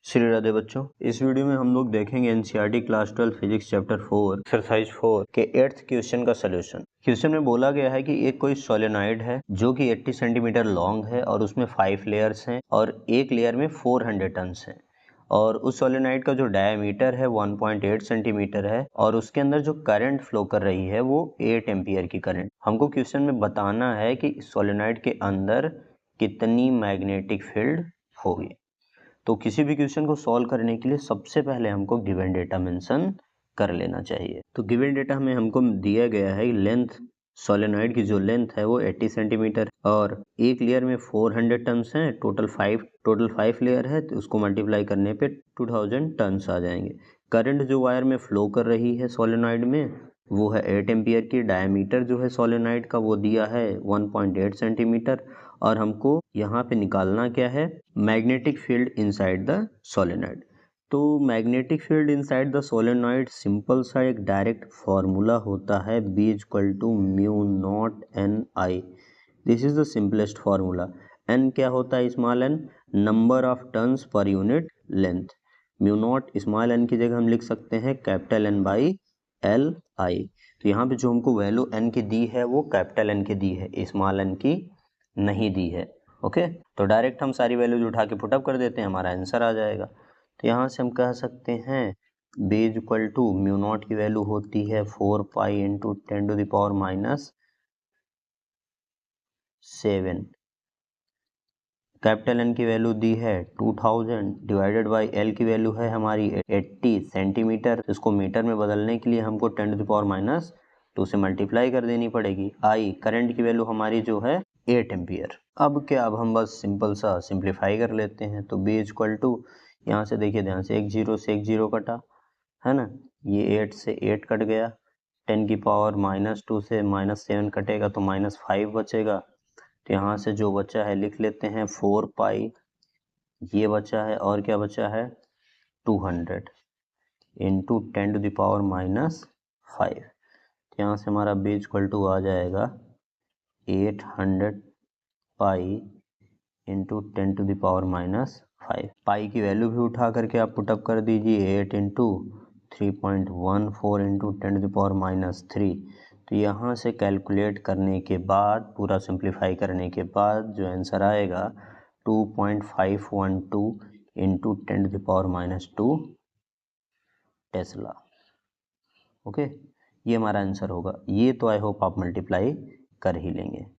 श्री राधे बच्चों, इस वीडियो में हम लोग देखेंगे NCERT class 12 physics chapter 4 exercise 4 के 8th क्वेश्चन का सलूशन। क्वेश्चन में बोला गया है कि एक कोई सोलेनॉइड है जो कि 80 सेंटीमीटर लॉन्ग है और उसमें 5 लेयर्स हैं और एक लेयर में 400 टन्स हैं और उस सोलेनॉइड का जो डायमीटर है 1.8 सेंटीमीटर है और उसके अंदर जो करंट फ्लो कर रही है वो 8 एम्पियर की करंट। हमको क्वेश्चन में बताना है कि सोलेनॉइड के अंदर कितनी मैग्नेटिक फील्ड होगी। तो किसी भी क्वेश्चन को सॉल्व करने के लिए सबसे पहले हमको गिवन डेटा मेंशन कर लेना चाहिए। तो गिवन डेटा में हमको दिया गया है लेंथ, सोलेनॉइड की जो लेंथ है वो 80 सेंटीमीटर और एक लेयर में 400 टन्स हैं, टोटल 5 लेयर है तो उसको मल्टीप्लाई करने पे 2000 टन्स आ जाएंगे। करंट जो वायर में फ्लो कर रही है सोलेनॉइड में वो है 8 एम्पियर की। डायमीटर जो है सोलेनॉइड का वो दिया है 1.8 सेंटीमीटर और हमको यहाँ पे निकालना क्या है, magnetic field inside the solenoid. तो magnetic field inside the solenoid simple सा एक डायरेक्ट फॉर्मूला होता है, B = mu naught n I. This is the simplest formula. N क्या होता है, small n, number of turns per unit length. Mu naught small n की जगह हम लिख सकते हैं capital N by L I. तो यहाँ पे जो हमको वैल्यू एन की दी है वो कैपिटल एन की दी है, स्मॉल एन की नहीं दी है। ओके, तो डायरेक्ट हम सारी वैल्यूज उठा के पुटअप कर देते हैं, हमारा आंसर आ जाएगा। तो यहाँ से हम कह सकते हैं B = म्यू नॉट की वैल्यू होती है 4 पाई इंटू 10⁻⁷। कैपिटल एन की वैल्यू दी है 2000 डिवाइडेड बाई एल की वैल्यू है हमारी 80 सेंटीमीटर। इसको मीटर में बदलने के लिए हमको 10⁻⁻² से मल्टीप्लाई कर देनी पड़ेगी। आई करंट की वैल्यू हमारी जो है 8 एम्पियर। अब हम बस सिंपल सा सिंप्लीफाई कर लेते हैं। तो B = यहाँ से देखिए ध्यान से, एक जीरो से एक जीरो कटा है ना, ये 8 से 8 कट गया, 10⁻⁻² से -7 कटेगा तो -5 बचेगा। तो यहाँ से जो बचा है लिख लेते हैं 4 पाई, ये बचा है और क्या बचा है 200 इंटू 10⁻⁻5। यहाँ से हमारा B = आ जाएगा 800 पाई इंटू 10⁻⁻5। पाई की वैल्यू भी उठा करके आप पुटअप कर दीजिए, 8 इंटू 3.14 इंटू 10⁻⁻3। तो यहाँ से कैलकुलेट करने के बाद, पूरा सिंप्लीफाई करने के बाद जो आंसर आएगा 2.512 इंटू 10⁻⁻2 टेस्ला। ओके, ये हमारा आंसर होगा। ये तो आई होप आप मल्टीप्लाई कर ही लेंगे।